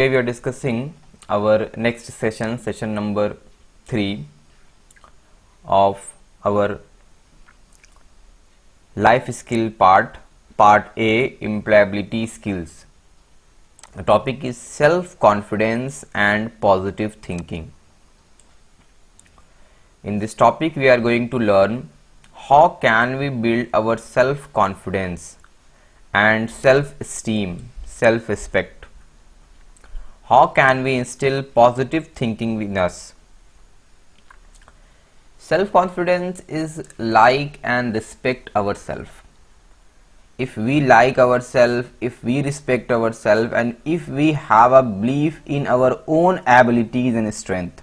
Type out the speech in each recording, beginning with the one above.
Today we are discussing our next session, session number 3 of our life skill part A, employability skills. The topic is self-confidence and positive thinking. In this topic we are going to learn how can we build our self-confidence and self-esteem, self-respect. How can we instill positive thinking in us? Self-confidence is like and respect ourselves. If we like ourselves, if we respect ourselves, and if we have a belief in our own abilities and strength,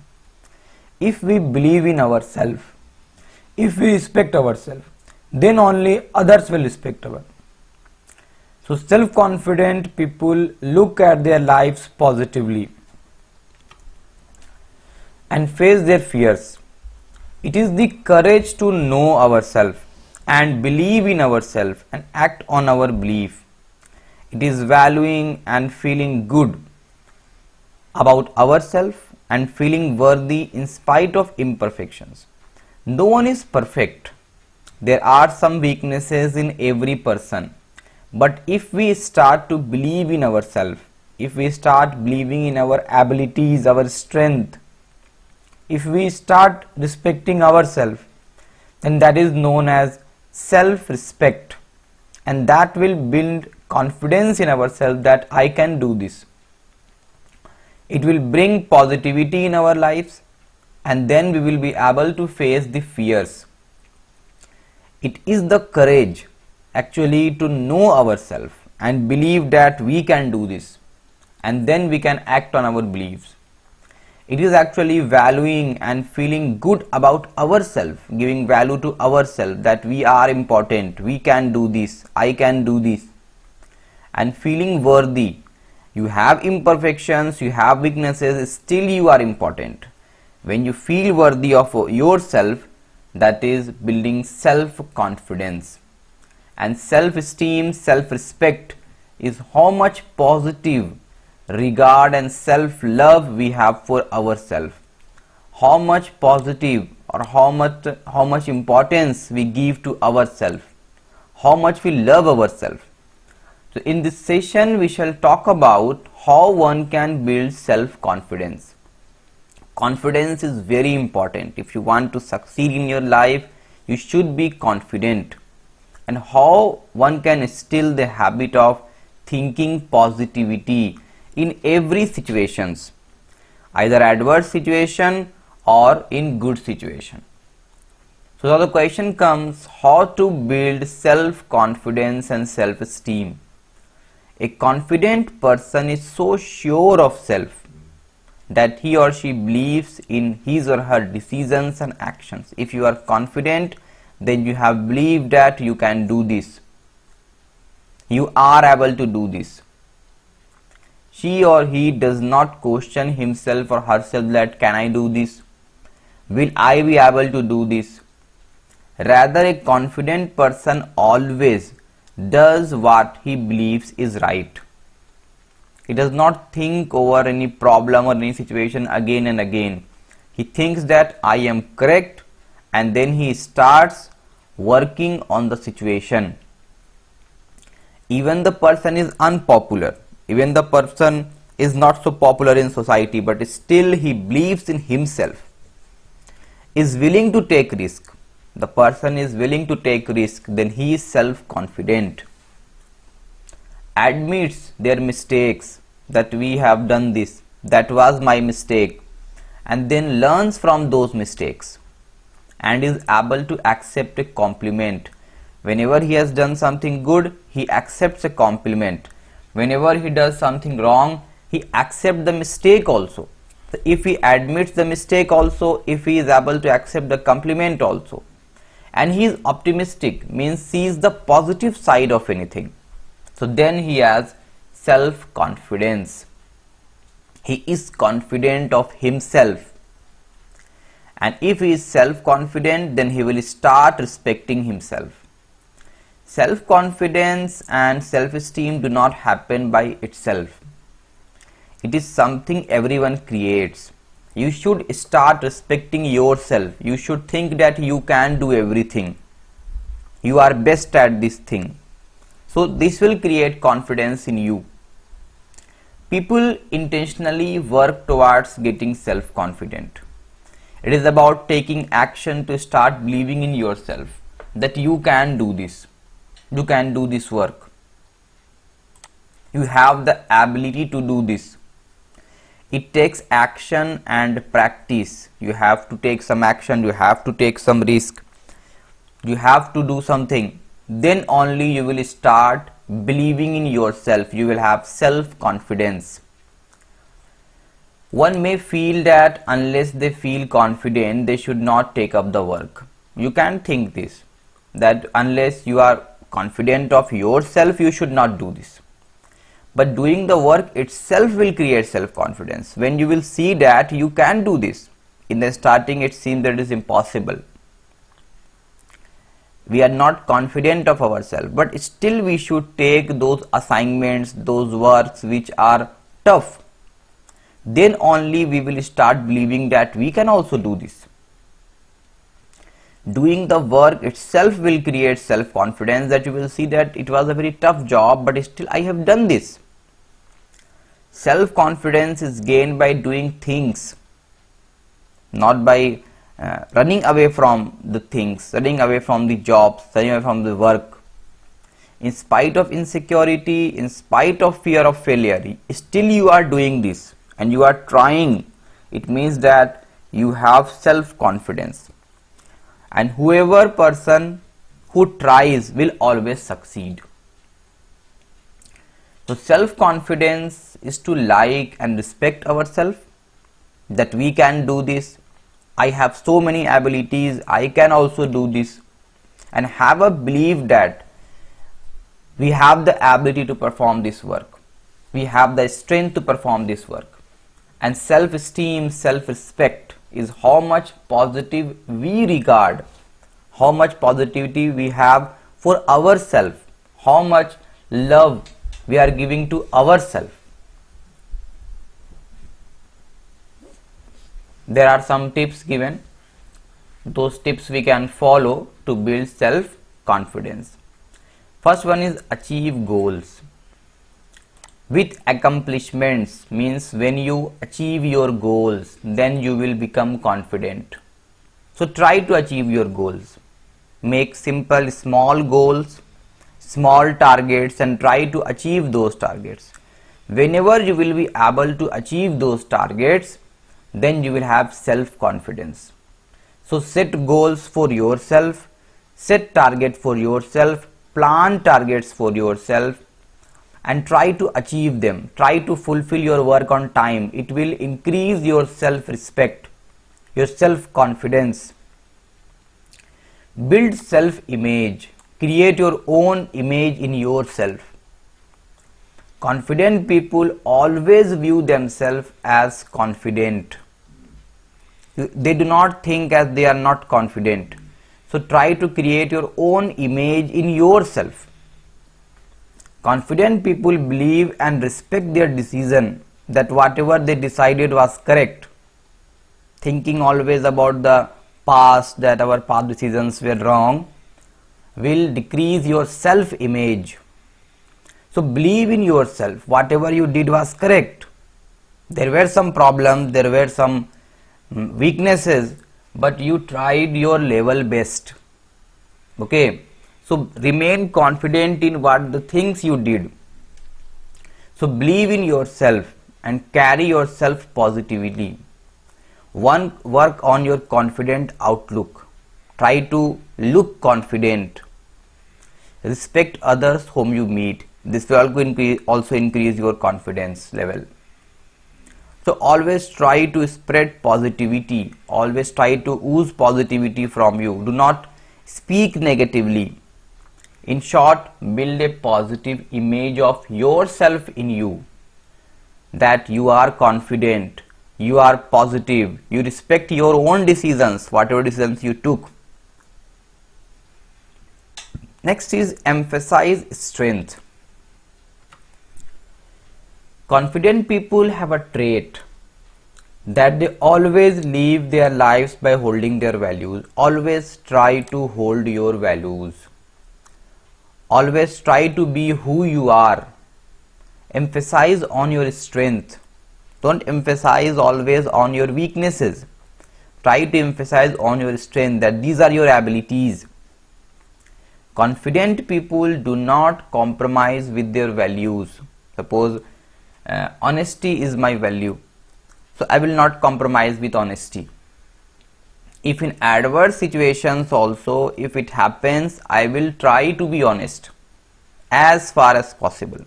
if we believe in ourselves, if we respect ourselves, then only others will respect us. So self-confident people look at their lives positively and face their fears. It is the courage to know ourselves and believe in ourselves and act on our belief. It is valuing and feeling good about ourselves and feeling worthy in spite of imperfections. No one is perfect. There are some weaknesses in every person. But if we start to believe in ourselves, if we start believing in our abilities, our strength, if we start respecting ourselves, then that is known as self-respect, and that will build confidence in ourselves that I can do this. It will bring positivity in our lives, and then we will be able to face the fears. It is the courage actually to know ourselves and believe that we can do this, and then we can act on our beliefs. It is actually valuing and feeling good about ourselves, giving value to ourselves that we are important, we can do this, I can do this, and feeling worthy. You have imperfections, you have weaknesses, still you are important. When you feel worthy of yourself, that is building self-confidence. And self-esteem, self-respect is how much positive regard and self-love we have for ourselves. How much positive or how much importance we give to ourselves. How much we love ourselves. So in this session we shall talk about how one can build self-confidence. Confidence is very important. If you want to succeed in your life, you should be confident. And how one can instill the habit of thinking positivity in every situations, either adverse situation or in good situation. So now the question comes, how to build self-confidence and self-esteem. A confident person is so sure of self that he or she believes in his or her decisions and actions. If you are confident, then you have believed that you can do this. You are able to do this. She or he does not question himself or herself that can I do this? Will I be able to do this? Rather, a confident person always does what he believes is right. He does not think over any problem or any situation again and again. He thinks that I am correct, and then he starts working on the situation. Even the person is unpopular, even the person is not so popular in society, but still he believes in himself, is willing to take risk. The person is willing to take risk, then he is self-confident. Admits their mistakes, that we have done this, that was my mistake, and then learns from those mistakes and is able to accept a compliment. Whenever he has done something good, he accepts a compliment. Whenever he does something wrong, he accepts the mistake also. So if he admits the mistake also, if he is able to accept the compliment also, and he is optimistic, means sees the positive side of anything, so then he has self-confidence. He is confident of himself. And if he is self-confident, then he will start respecting himself. Self-confidence and self-esteem do not happen by itself. It is something everyone creates. You should start respecting yourself. You should think that you can do everything. You are best at this thing. So this will create confidence in you. People intentionally work towards getting self-confident. It is about taking action to start believing in yourself that you can do this. You can do this work. You have the ability to do this. It takes action and practice. You have to take some action. You have to take some risk. You have to do something. Then only you will start believing in yourself. You will have self-confidence. One may feel that unless they feel confident, they should not take up the work. You can think this, that unless you are confident of yourself, you should not do this. But doing the work itself will create self-confidence. When you will see that you can do this. In the starting, it seems that it is impossible. We are not confident of ourselves, but still we should take those assignments, those works which are tough. Then only we will start believing that we can also do this. Doing the work itself will create self-confidence, that you will see that it was a very tough job, but still I have done this. Self-confidence is gained by doing things, not by running away from the things, running away from the jobs, running away from the work. In spite of insecurity, in spite of fear of failure, still you are doing this and you are trying. It means that you have self-confidence. And whoever person who tries will always succeed. So self-confidence is to like and respect ourselves, that we can do this. I have so many abilities, I can also do this, and have a belief that we have the ability to perform this work. We have the strength to perform this work. And self-esteem, self-respect is how much positive we regard, how much positivity we have for ourselves, how much love we are giving to ourselves. There are some tips given. Those tips we can follow to build self-confidence. First one is achieve goals. With accomplishments means when you achieve your goals, then you will become confident. So try to achieve your goals. Make simple small goals, small targets, and try to achieve those targets. Whenever you will be able to achieve those targets, then you will have self-confidence. So set goals for yourself, set target for yourself, plan targets for yourself, and try to achieve them. Try to fulfill your work on time. It will increase your self-respect, your self-confidence. Build self-image. Create your own image in yourself. Confident people always view themselves as confident. They do not think as they are not confident. So try to create your own image in yourself. Confident people believe and respect their decision, that whatever they decided was correct. Thinking always about the past, that our past decisions were wrong, will decrease your self-image. So believe in yourself. Whatever you did was correct. There were some problems, there were some weaknesses, but you tried your level best. Okay. So remain confident in what the things you did. So believe in yourself and carry yourself positively. One, work on your confident outlook. Try to look confident. Respect others whom you meet. This will also increase your confidence level. So always try to spread positivity. Always try to ooze positivity from you. Do not speak negatively. In short, build a positive image of yourself in you, that you are confident, you are positive, you respect your own decisions, whatever decisions you took. Next is emphasize strength. Confident people have a trait that they always live their lives by holding their values. Always try to hold your values. Always try to be who you are. Emphasize on your strength. Don't emphasize always on your weaknesses. Try to emphasize on your strength, that these are your abilities. Confident people do not compromise with their values. Suppose honesty is my value, so I will not compromise with honesty. If in adverse situations also, if it happens, I will try to be honest as far as possible.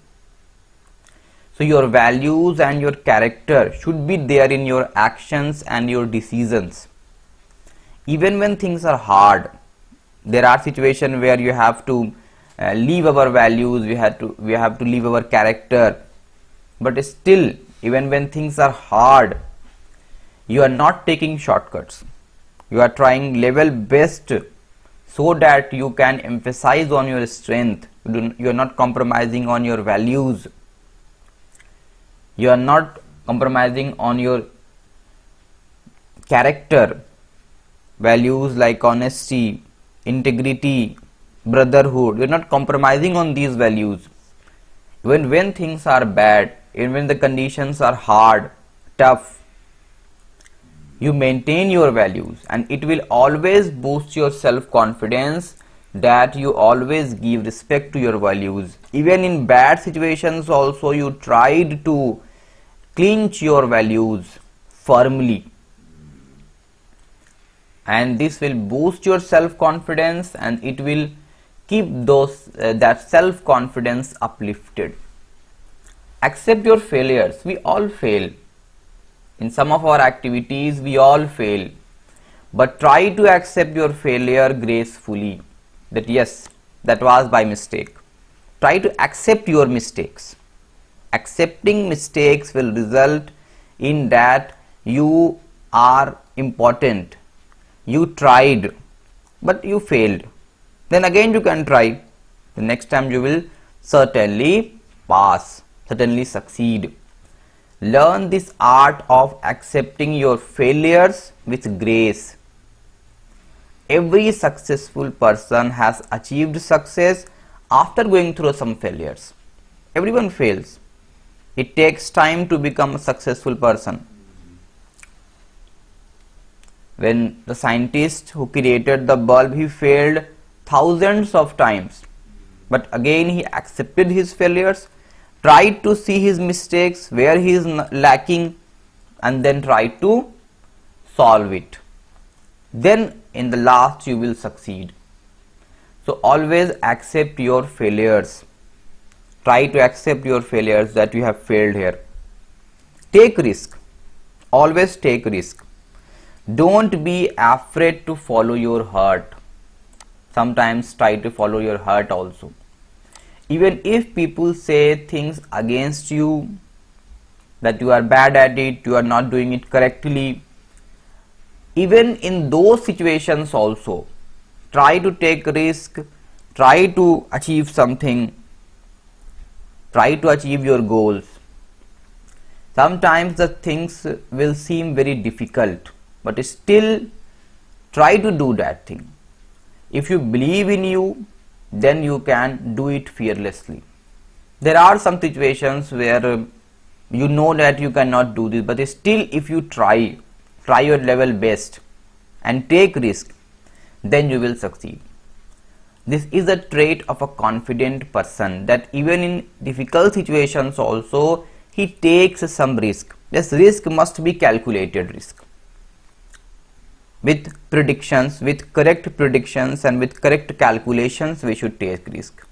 So your values and your character should be there in your actions and your decisions. Even when things are hard, there are situations where you have to leave our values, we have to leave our character, but still, even when things are hard, you are not taking shortcuts. You are trying level best so that you can emphasize on your strength. You are not compromising on your values. You are not compromising on your character. Values like honesty, integrity, brotherhood. You are not compromising on these values. Even when things are bad, even when the conditions are hard, tough, you maintain your values, and it will always boost your self-confidence, that you always give respect to your values. Even in bad situations also, you tried to clinch your values firmly, and this will boost your self-confidence, and it will keep that self-confidence uplifted. Accept your failures. We all fail. In some of our activities, we all fail. But try to accept your failure gracefully. That yes, that was by mistake. Try to accept your mistakes. Accepting mistakes will result in that you are important. You tried, but you failed. Then again you can try. The next time you will certainly pass, certainly succeed. Learn this art of accepting your failures with grace. Every successful person has achieved success after going through some failures. Everyone fails. It takes time to become a successful person. When the scientist who created the bulb, he failed thousands of times, but again he accepted his failures, tried to see his mistakes, where he is lacking, and then tried to solve it. Then in the last you will succeed. So always accept your failures. Try to accept your failures, that you have failed here. Take risk. Always take risk. Don't be afraid to follow your heart. Sometimes try to follow your heart also. Even if people say things against you, that you are bad at it, you are not doing it correctly, even in those situations also, try to take risk, try to achieve something, try to achieve your goals. Sometimes the things will seem very difficult, but still try to do that thing. If you believe in you, then you can do it fearlessly. There are some situations where you know that you cannot do this, but still if you try your level best and take risk, then you will succeed. This is a trait of a confident person, that even in difficult situations also he takes some risk. This risk must be calculated risk. With predictions, with correct predictions and with correct calculations, we should take risk.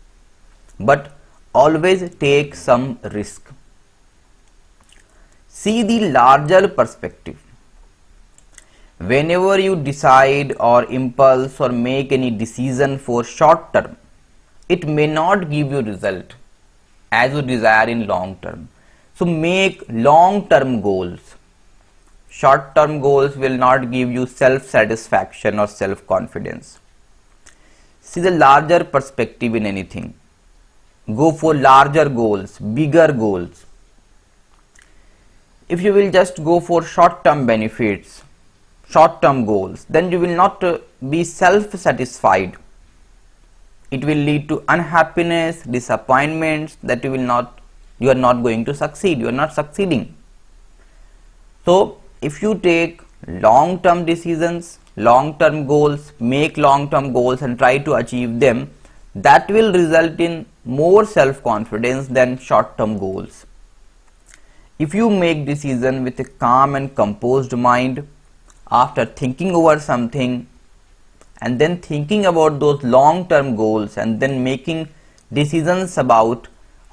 But always take some risk. See the larger perspective. Whenever you decide or impulse or make any decision for short term, it may not give you result as you desire in long term. So make long term goals. Short term goals will not give you self satisfaction or self confidence. See the larger perspective in anything. Go for larger goals, bigger goals. If you will just go for short term benefits, short term goals, then you will not be self satisfied. It will lead to unhappiness, disappointments, that you are not going to succeed, you are not succeeding. So if you take long term decisions, long term goals, make long term goals and try to achieve them, that will result in more self confidence than short term goals. If you make decision with a calm and composed mind, after thinking over something and then thinking about those long term goals and then making decisions about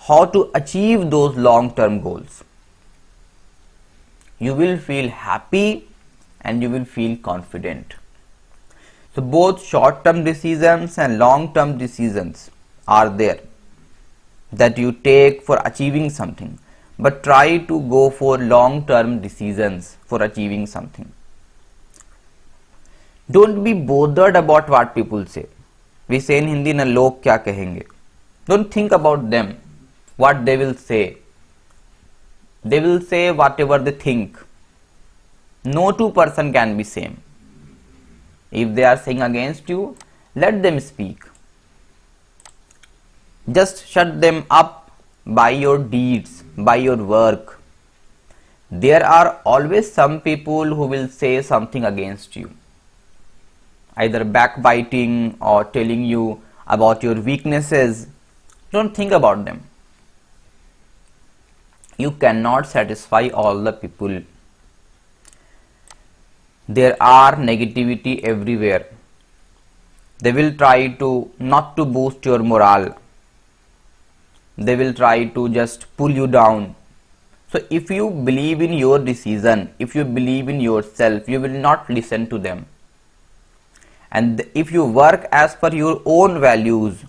how to achieve those long term goals, you will feel happy and you will feel confident. So both short term decisions and long term decisions are there that you take for achieving something, but try to go for long term decisions for achieving something. Don't be bothered about what people say. We say in Hindi, na log kya kahenge. Don't think about them, what they will say. They will say whatever they think. No two person can be same. If they are saying against you, let them speak. Just shut them up by your deeds, by your work. There are always some people who will say something against you, either backbiting or telling you about your weaknesses. Don't think about them. You cannot satisfy all the people. There are negativity everywhere. They will try to not to boost your morale. They will try to just pull you down. So if you believe in your decision, if you believe in yourself, you will not listen to them. And if you work as per your own values,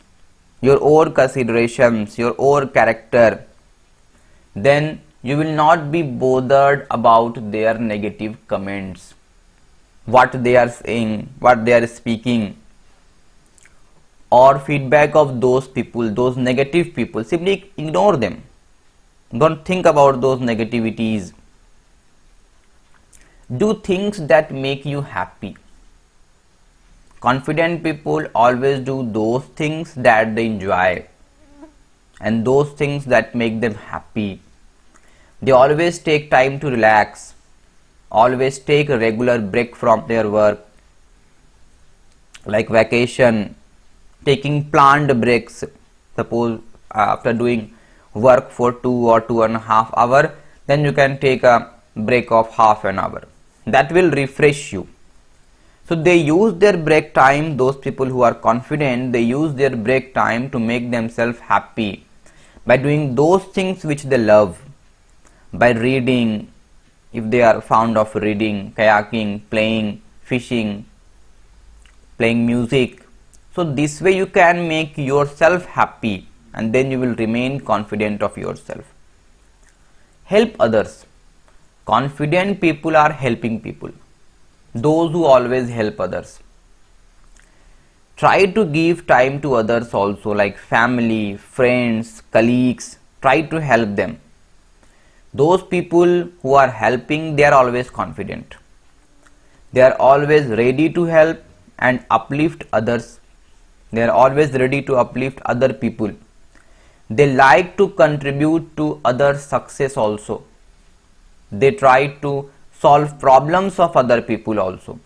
your own considerations, your own character, then you will not be bothered about their negative comments, what they are saying, what they are speaking, or feedback of those people, those negative people. Simply ignore them. Don't think about those negativities. Do things that make you happy. Confident people always do those things that they enjoy and those things that make them happy. They always take time to relax, always take a regular break from their work, like vacation, taking planned breaks. Suppose after doing work for 2 or 2.5 hours, then you can take a break of half an hour. That will refresh you. So they use their break time, those people who are confident, they use their break time to make themselves happy by doing those things which they love, by reading, if they are fond of reading, kayaking, playing, fishing, playing music. So this way you can make yourself happy and then you will remain confident of yourself. Help others. Confident people are helping people. Those who always help others. Try to give time to others also, like family, friends, colleagues. Try to help them. Those people who are helping, they are always confident. They are always ready to help and uplift others. They are always ready to uplift other people. They like to contribute to others' success also. They try to solve problems of other people also.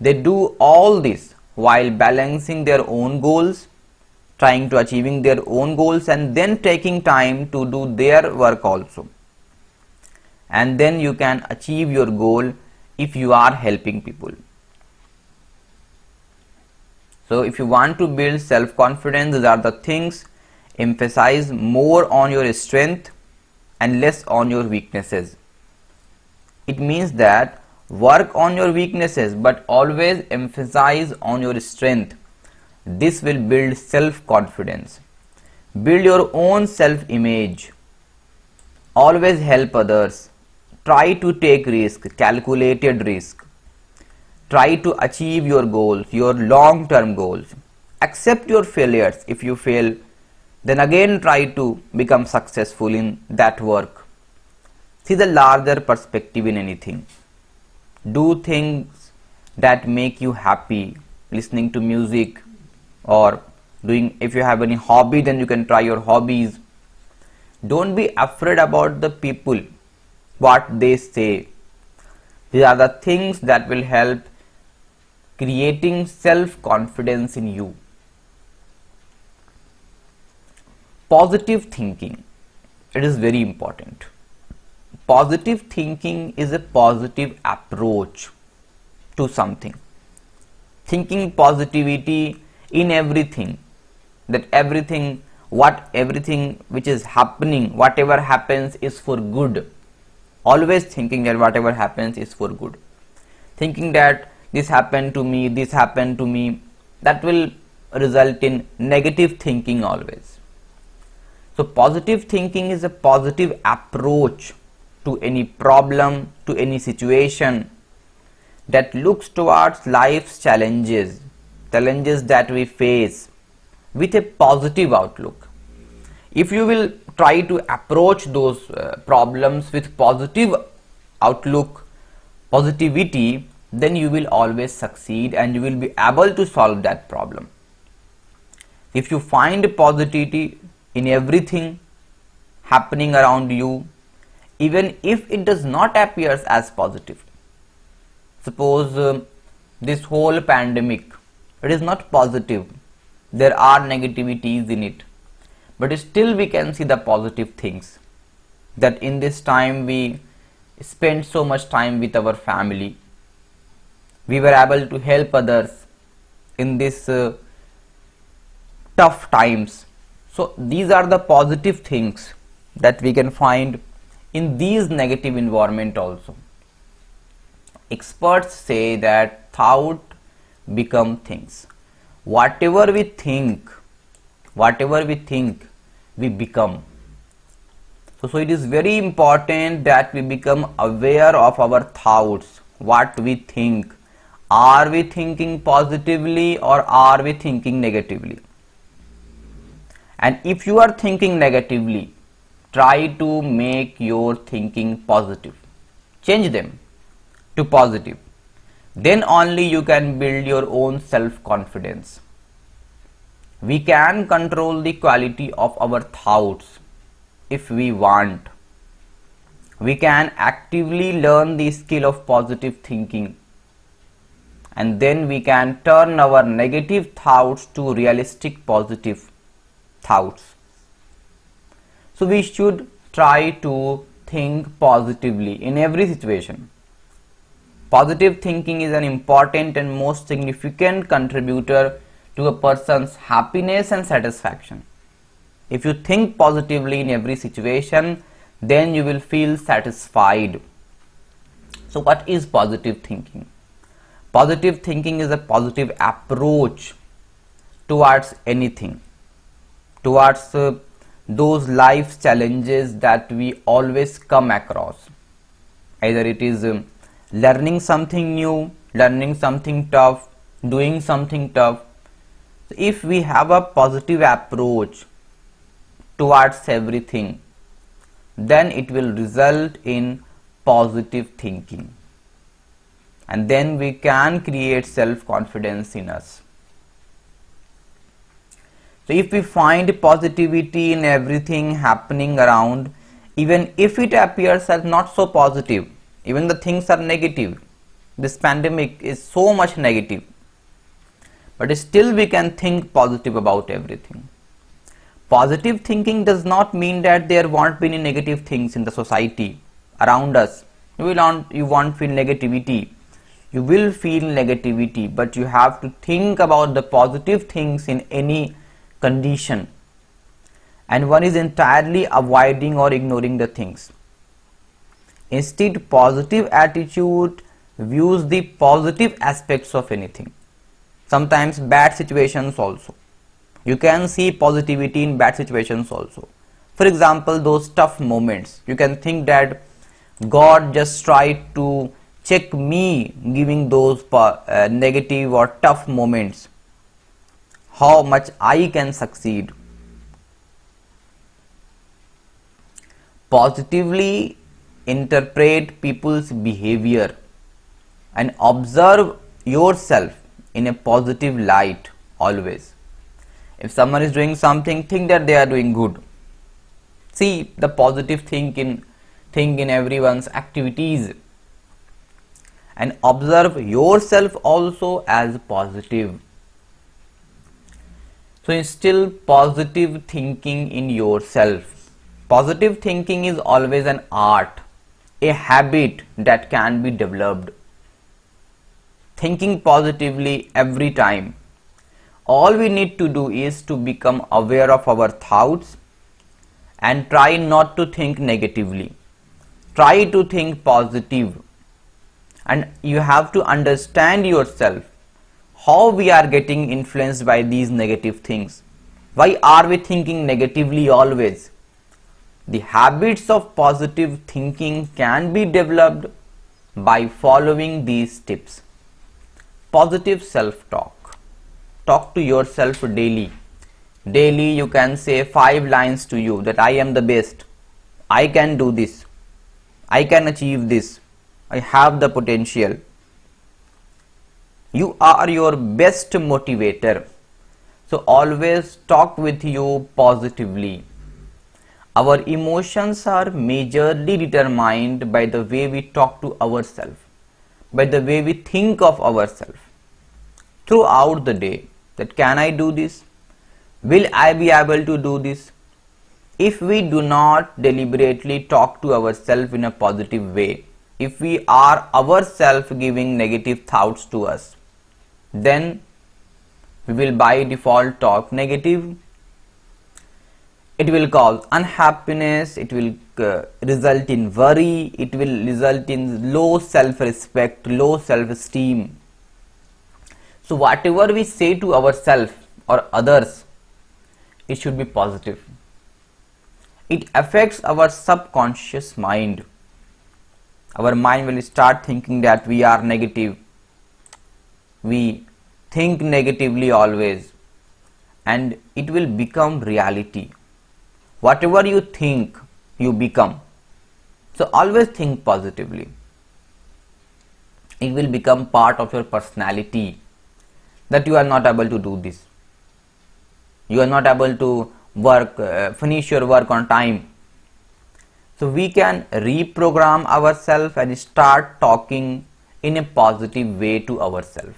They do all this while balancing their own goals, trying to achieving their own goals and then taking time to do their work also. And then you can achieve your goal if you are helping people. So if you want to build self-confidence, these are the things. Emphasize more on your strength and less on your weaknesses. It means that work on your weaknesses but always emphasize on your strength. This will build self-confidence. Build your own self-image. Always help others. Try to take risk, calculated risk. Try to achieve your goals, your long-term goals. Accept your failures. If you fail, then again try to become successful in that work. See the larger perspective in anything. Do things that make you happy, listening to music, or doing, if you have any hobby, then you can try your hobbies. Don't be afraid about the people, what they say. These are the things that will help creating self-confidence in you. Positive thinking, it is very important. Positive thinking is a positive approach to something. Thinking positivity in everything, that everything which is happening, whatever happens is for good. Always thinking that whatever happens is for good. Thinking that this happened to me, that will result in negative thinking always. So positive thinking is a positive approach to any problem, to any situation, that looks towards life's challenges that we face with a positive outlook. If you will try to approach those problems with positive outlook, positivity, then you will always succeed and you will be able to solve that problem. If you find positivity in everything happening around you, even if it does not appear as positive. Suppose this whole pandemic, it is not positive, there are negativities in it, but still we can see the positive things, that in this time we spent so much time with our family, we were able to help others in this tough times. So these are the positive things that we can find in these negative environment also. Experts say that thought become things. Whatever we think, we become. So it is very important that we become aware of our thoughts, what we think. Are we thinking positively or are we thinking negatively? And if you are thinking negatively, try to make your thinking positive. Change them to positive. Then only you can build your own self-confidence. We can control the quality of our thoughts if we want. We can actively learn the skill of positive thinking, and then we can turn our negative thoughts to realistic positive thoughts. So we should try to think positively in every situation. Positive thinking is an important and most significant contributor to a person's happiness and satisfaction. If you think positively in every situation, then you will feel satisfied. So what is positive thinking? Positive thinking is a positive approach towards anything, towards those life challenges that we always come across. Either it is learning something new, learning something tough, doing something tough. So if we have a positive approach towards everything, then it will result in positive thinking, and then we can create self-confidence in us. So if we find positivity in everything happening around, even if it appears as not so positive, even the things are negative, this pandemic is so much negative, but still we can think positive about everything. Positive thinking does not mean that there won't be any negative things in the society around us. You won't feel negativity. You will feel negativity, but you have to think about the positive things in any condition, and one is entirely avoiding or ignoring the things. Instead, positive attitude views the positive aspects of anything. Sometimes bad situations also. You can see positivity in bad situations also. For example, those tough moments, you can think that God just tried to check me giving those negative or tough moments, how much I can succeed. Positively interpret people's behavior and observe yourself in a positive light always. If someone is doing something, think that they are doing good. See the positive thing in everyone's activities and observe yourself also as positive. So instill positive thinking in yourself. Positive thinking is always an art, a habit that can be developed. Thinking positively every time. All we need to do is to become aware of our thoughts and try not to think negatively. Try to think positive. And you have to understand yourself how we are getting influenced by these negative things. Why are we thinking negatively always? The habits of positive thinking can be developed by following these tips. Positive self-talk. Talk to yourself daily. Daily you can say 5 lines to you that I am the best. I can do this. I can achieve this. I have the potential. You are your best motivator. So always talk with you positively. Our emotions are majorly determined by the way we talk to ourselves, by the way we think of ourselves throughout the day. That can I do this? Will I be able to do this? If we do not deliberately talk to ourselves in a positive way, if we are ourselves giving negative thoughts to us, then we will by default talk negative. It will cause unhappiness, it will result in worry, it will result in low self-respect, low self-esteem. So whatever we say to ourselves or others, it should be positive. It affects our subconscious mind. Our mind will start thinking that we are negative. We think negatively always, and it will become reality. Whatever you think, you become. So always think positively. It will become part of your personality that you are not able to do this. You are not able to finish your work on time. So we can reprogram ourselves and start talking in a positive way to ourselves.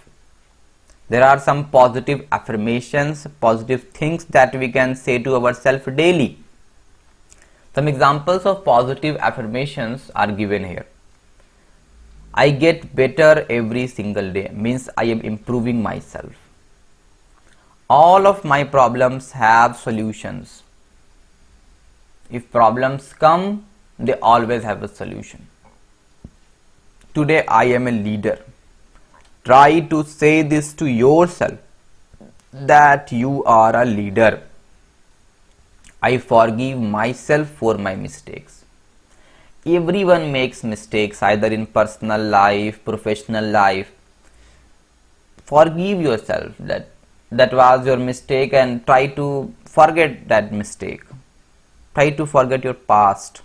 There are some positive affirmations, positive things that we can say to ourselves daily. Some examples of positive affirmations are given here. I get better every single day, means I am improving myself. All of my problems have solutions. If problems come, they always have a solution. Today I am a leader. Try to say this to yourself that you are a leader. I forgive myself for my mistakes. Everyone makes mistakes either in personal life, professional life. Forgive yourself that was your mistake and try to forget that mistake. Try to forget your past.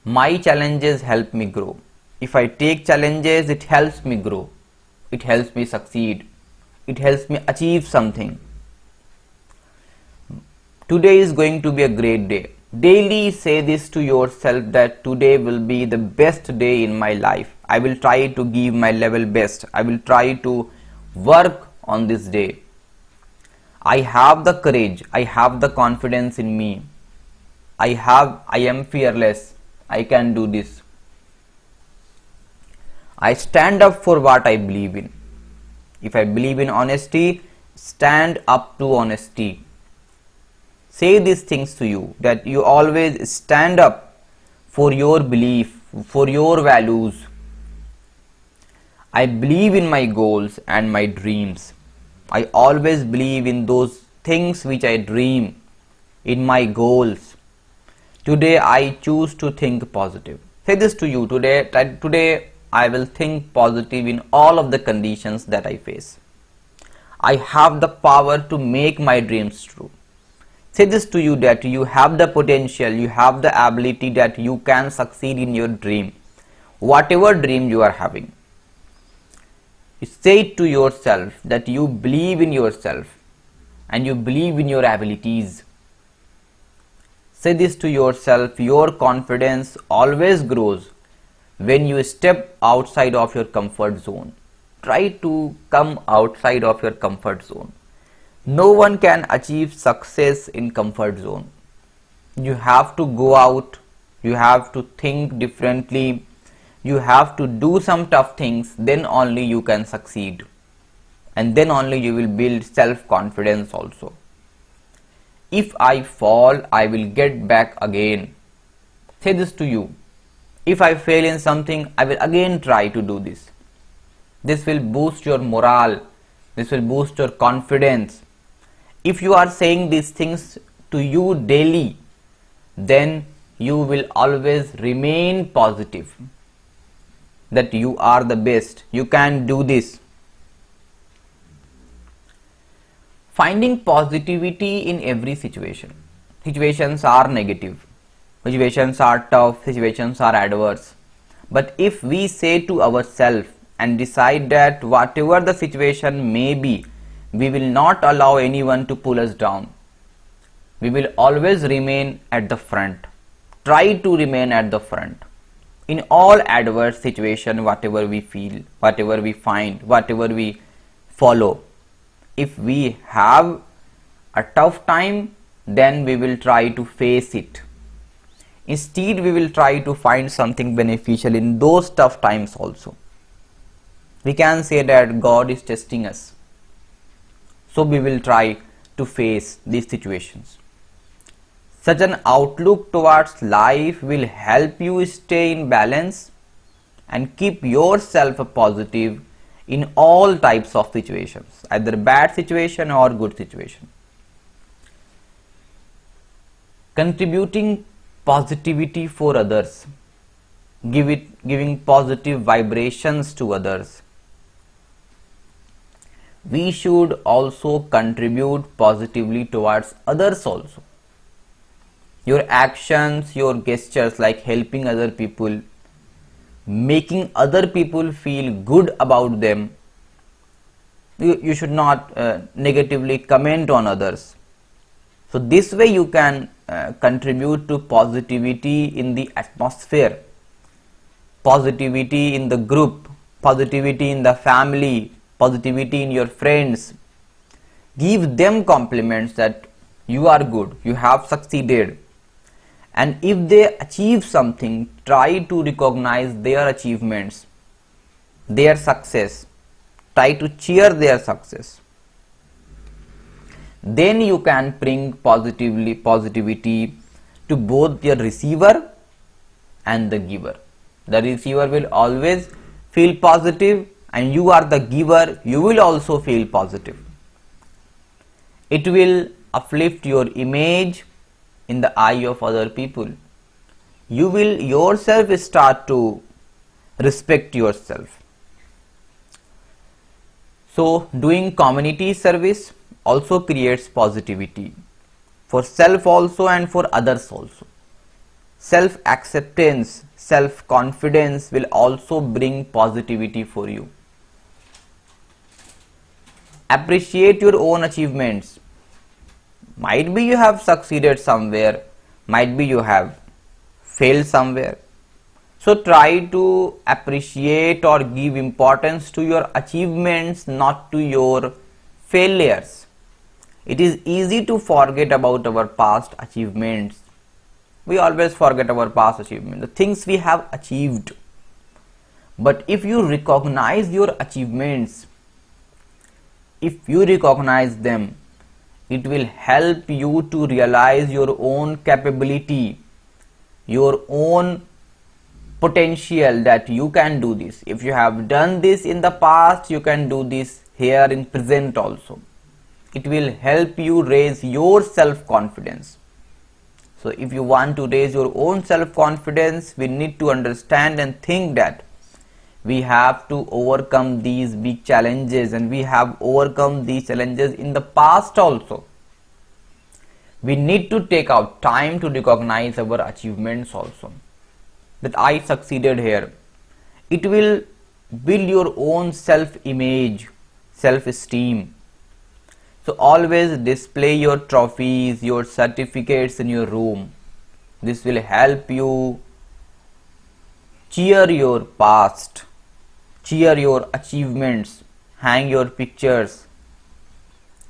My challenges help me grow. If I take challenges, it helps me grow. It helps me succeed. It helps me achieve something. Today is going to be a great day. Daily say this to yourself that today will be the best day in my life. I will try to give my level best. I will try to work on this day. I have the courage. I have the confidence in me. I am fearless. I can do this. I stand up for what I believe in. If I believe in honesty, stand up to honesty. Say these things to you, that you always stand up for your belief, for your values. I believe in my goals and my dreams. I always believe in those things which I dream, in my goals. Today I choose to think positive. Say this to you today, that today I will think positive in all of the conditions that I face. I have the power to make my dreams true. Say this to you that you have the potential, you have the ability that you can succeed in your dream, whatever dream you are having. You say it to yourself that you believe in yourself and you believe in your abilities. Say this to yourself, your confidence always grows when you step outside of your comfort zone. Try to come outside of your comfort zone. No one can achieve success in comfort zone. You have to go out, you have to think differently, you have to do some tough things, then only you can succeed. And then only you will build self-confidence also. If I fall, I will get back again. Say this to you. If I fail in something, I will again try to do this. This will boost your morale. This will boost your confidence. If you are saying these things to you daily, then you will always remain positive. That you are the best. You can do this. Finding positivity in every situation. Situations are negative. Situations are tough. Situations are adverse. But if we say to ourselves and decide that whatever the situation may be, we will not allow anyone to pull us down. We will always remain at the front. Try to remain at the front. In all adverse situations, whatever we feel, whatever we find, whatever we follow, if we have a tough time, then we will try to face it. Instead, we will try to find something beneficial in those tough times also. We can say that God is testing us. So we will try to face these situations. Such an outlook towards life will help you stay in balance and keep yourself positive in all types of situations, either bad situation or good situation. Contributing positivity for others, giving positive vibrations to others. We should also contribute positively towards others also. Your actions, your gestures like helping other people, making other people feel good about them. You should not negatively comment on others. So this way you can contribute to positivity in the atmosphere, positivity in the group, positivity in the family, positivity in your friends. Give them compliments that you are good, you have succeeded. And if they achieve something, try to recognize their achievements, their success. Try to cheer their success. Then you can bring positivity to both the receiver and the giver. The receiver will always feel positive, and you are the giver, you will also feel positive. It will uplift your image in the eye of other people. You will yourself start to respect yourself. So doing community service also creates positivity for self also and for others also. Self acceptance, self confidence will also bring positivity for you. Appreciate your own achievements. Might be you have succeeded somewhere, might be you have failed somewhere. So try to appreciate or give importance to your achievements, not to your failures. It is easy to forget about our past achievements. We always forget our past achievements, the things we have achieved. But if you recognize your achievements, if you recognize them, it will help you to realize your own capability, your own potential, that you can do this. If you have done this in the past, you can do this here in present also. It will help you raise your self-confidence. So if you want to raise your own self-confidence, we need to understand and think that we have to overcome these big challenges, and we have overcome these challenges in the past also. We need to take out time to recognize our achievements also. That I succeeded here. It will build your own self-image, self-esteem. So always display your trophies, your certificates in your room. This will help you cheer your past, cheer your achievements, hang your pictures.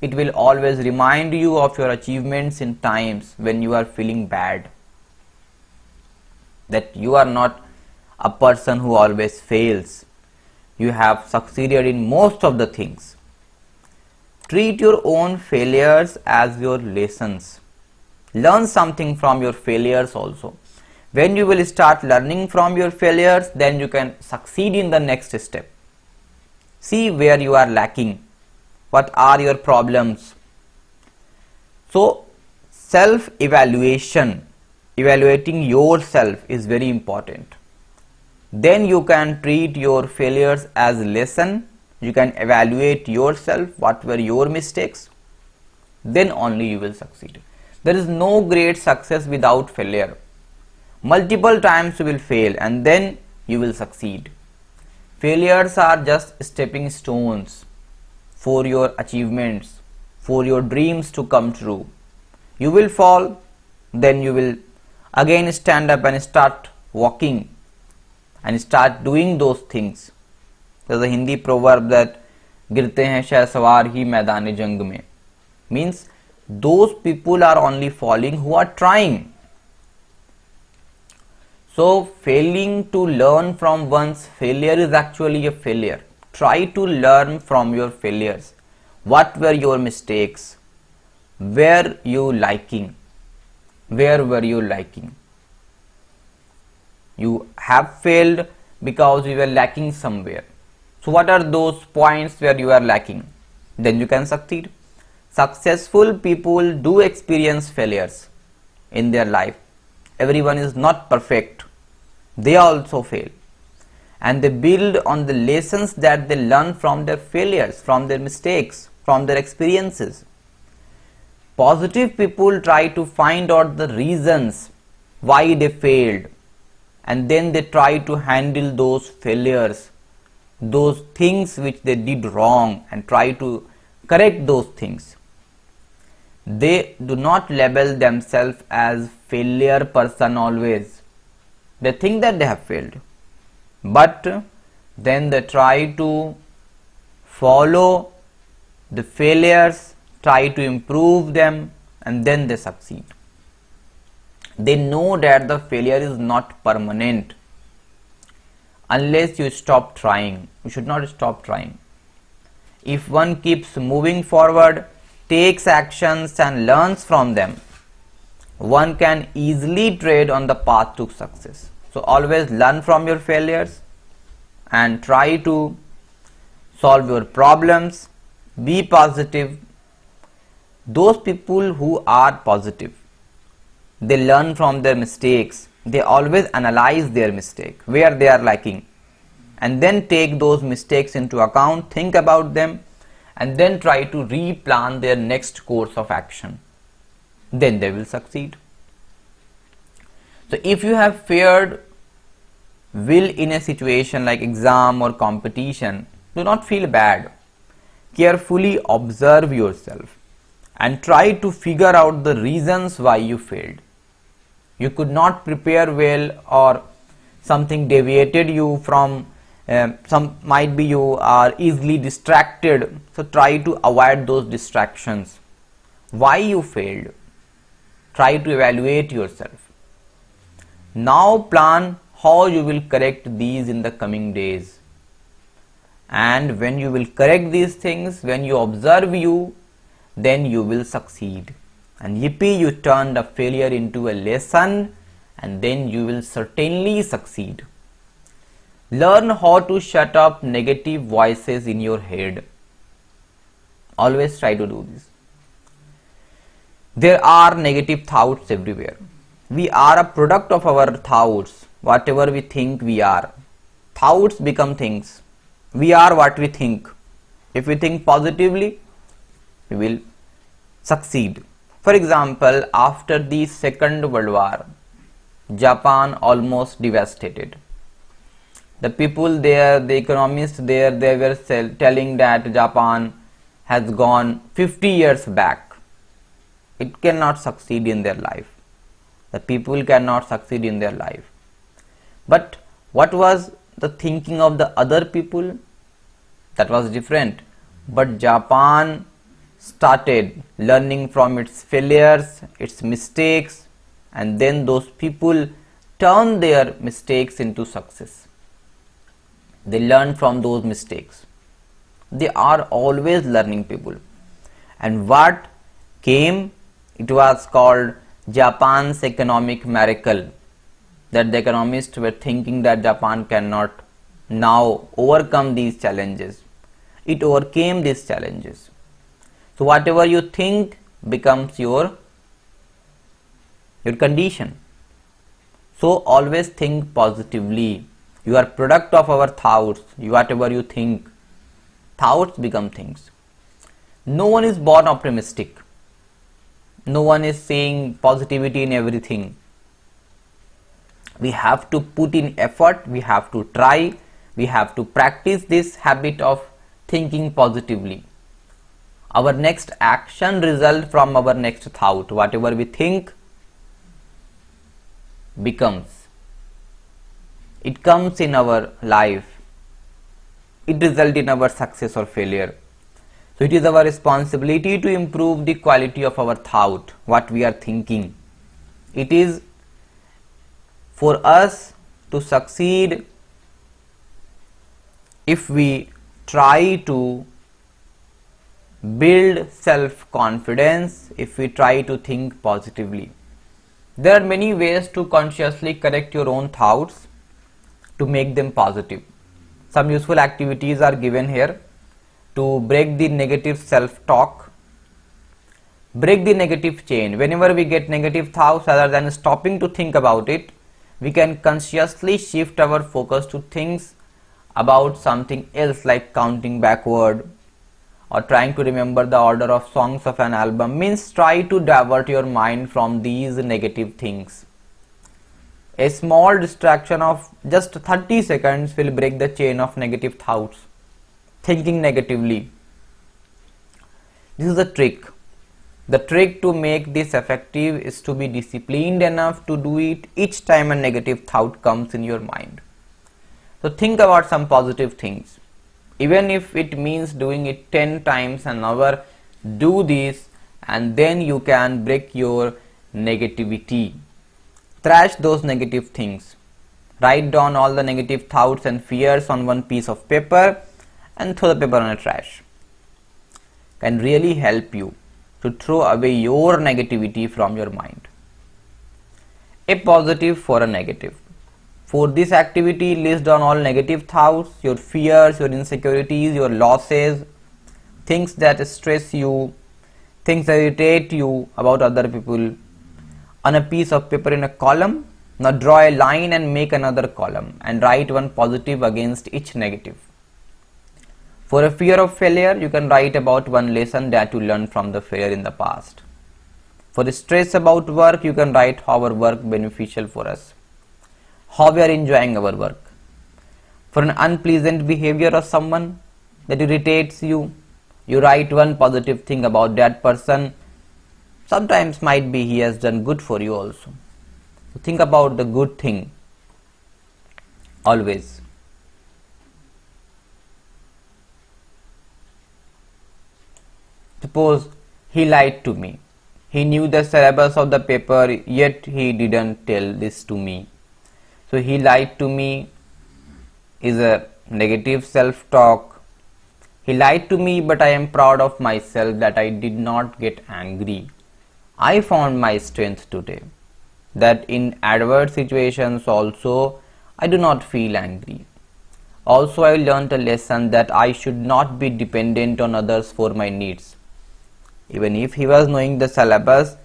It will always remind you of your achievements in times when you are feeling bad. That you are not a person who always fails. You have succeeded in most of the things. Treat your own failures as your lessons. Learn something from your failures also. When you will start learning from your failures, then you can succeed in the next step. See where you are lacking. What are your problems? So, self-evaluation, evaluating yourself is very important. Then you can treat your failures as lesson. You can evaluate yourself, what were your mistakes. Then only you will succeed. There is no great success without failure. Multiple times you will fail and then you will succeed. Failures are just stepping stones for your achievements, for your dreams to come true. You will fall, then you will again stand up and start walking and start doing those things. There's a Hindi proverb that गिरते हैं शहसवार ही मैदान जंग में. Means those people are only falling who are trying. So failing to learn from one's failure is actually a failure. Try to learn from your failures. What were your mistakes? Were you lacking? Where were you lacking? You have failed because you were lacking somewhere. So what are those points where you are lacking? Then you can succeed. Successful people do experience failures in their life. Everyone is not perfect. They also fail. And they build on the lessons that they learn from their failures, from their mistakes, from their experiences. Positive people try to find out the reasons why they failed, and then they try to handle those failures, those things which they did wrong, and try to correct those things. They do not label themselves as failure person always. They think that they have failed, but then they try to follow the failures, try to improve them, and then they succeed. They know that the failure is not permanent unless you stop trying. You should not stop trying. If one keeps moving forward, takes actions and learns from them, one can easily tread on the path to success. So always learn from your failures and try to solve your problems. Be positive. Those people who are positive, they learn from their mistakes. They always analyze their mistake, where they are lacking, and then take those mistakes into account, think about them, and then try to replan their next course of action. Then they will succeed. So if you have feared will in a situation like exam or competition, do not feel bad. Carefully observe yourself and try to figure out the reasons why you failed. You could not prepare well, or something deviated you from might be you are easily distracted. So try to avoid those distractions. Why you failed? Try to evaluate yourself. Now plan how you will correct these in the coming days. And when you will correct these things, when you observe you, then you will succeed. And yippee, you turned a failure into a lesson, and then you will certainly succeed. Learn how to shut up negative voices in your head. Always try to do this. There are negative thoughts everywhere. We are a product of our thoughts. Whatever we think we are. Thoughts become things. We are what we think. If we think positively, we will succeed. For example, after the Second World War, Japan almost devastated. The people there, the economists there, they were telling that Japan has gone 50 years back. It cannot succeed in their life. The people cannot succeed in their life. But what was the thinking of the other people? That was different. But Japan started learning from its failures, its mistakes, and then those people turned their mistakes into success. They learn from those mistakes. They are always learning people. And what came? It was called Japan's economic miracle. That the economists were thinking that Japan cannot now overcome these challenges. It overcame these challenges. So whatever you think becomes your condition. So always think positively. You are product of our thoughts. Whatever you think, thoughts become things. No one is born optimistic. No one is saying positivity in everything. We have to put in effort, we have to try, we have to practice this habit of thinking positively. Our next action results from our next thought. Whatever we think becomes. It comes in our life. It results in our success or failure. So it is our responsibility to improve the quality of our thought, what we are thinking. It is for us to succeed if we try to build self-confidence, if we try to think positively. There are many ways to consciously correct your own thoughts to make them positive. Some useful activities are given here to break the negative self-talk. Break the negative chain. Whenever we get negative thoughts, rather than stopping to think about it, we can consciously shift our focus to things about something else, like counting backward or trying to remember the order of songs of an album. Means try to divert your mind from these negative things. A small distraction of just 30 seconds will break the chain of negative thoughts, thinking negatively. This is the trick. The trick to make this effective is to be disciplined enough to do it each time a negative thought comes in your mind. So think about some positive things. Even if it means doing it 10 times an hour, do this and then you can break your negativity. Trash those negative things. Write down all the negative thoughts and fears on one piece of paper and throw the paper on a trash. Can really help you to throw away your negativity from your mind. A positive for a negative. For this activity, list down all negative thoughts, your fears, your insecurities, your losses, things that stress you, things that irritate you about other people, on a piece of paper in a column. Now draw a line and make another column and write one positive against each negative. For a fear of failure, you can write about one lesson that you learned from the failure in the past. For the stress about work, you can write how our work beneficial for us, how we are enjoying our work. For an unpleasant behavior of someone that irritates you, you write one positive thing about that person. Sometimes might be he has done good for you also. So think about the good thing always. Suppose he lied to me. He knew the syllabus of the paper, yet he didn't tell this to me. So he lied to me is a negative self-talk. He lied to me, but I am proud of myself that I did not get angry. I found my strength today, that in adverse situations also I do not feel angry. Also I learned a lesson that I should not be dependent on others for my needs. Even if he was knowing the syllabus,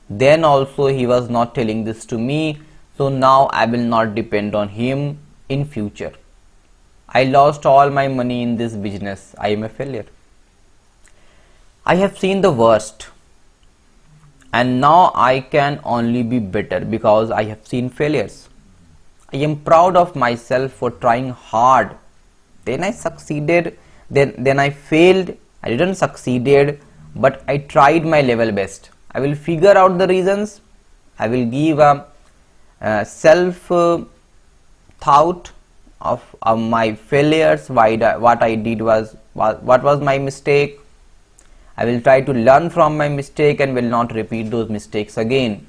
then also he was not telling this to me, so now I will not depend on him in future. I lost all my money in this business. I am a failure. I have seen the worst. and now I can only be better because I have seen failures. I am proud of myself for trying hard. Then I succeeded, then I failed, I didn't succeeded, but I tried my level best. I will figure out the reasons. I will give a self thought of my failures, what I did was what was my mistake. I will try to learn from my mistake and will not repeat those mistakes again.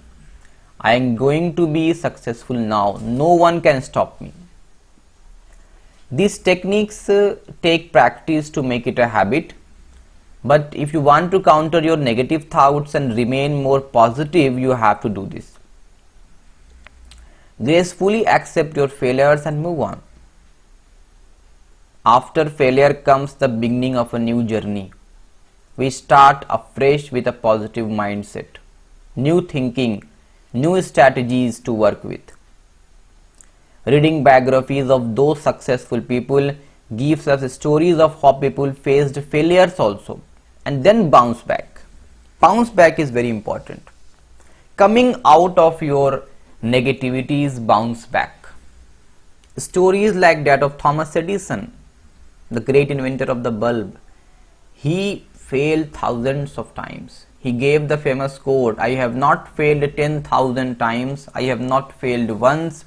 I am going to be successful now. No one can stop me. These techniques take practice to make it a habit. But if you want to counter your negative thoughts and remain more positive, you have to do this. Gracefully accept your failures and move on. After failure comes the beginning of a new journey. We start afresh with a positive mindset, new thinking, new strategies to work with. Reading biographies of those successful people gives us stories of how people faced failures also and then bounce back. Bounce back is very important. Coming out of your negativities, bounce back. Stories like that of Thomas Edison, the great inventor of the bulb. He failed thousands of times. He gave the famous quote, I have not failed 10,000 times, I have not failed once.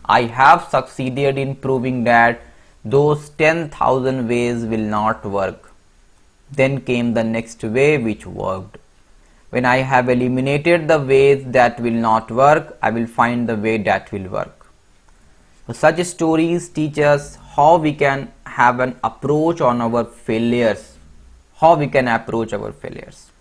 I have succeeded in proving that those 10,000 ways will not work. Then came the next way which worked. When I have eliminated the ways that will not work, I will find the way that will work. So such stories teach us how we can have an approach on our failures, how we can approach our failures.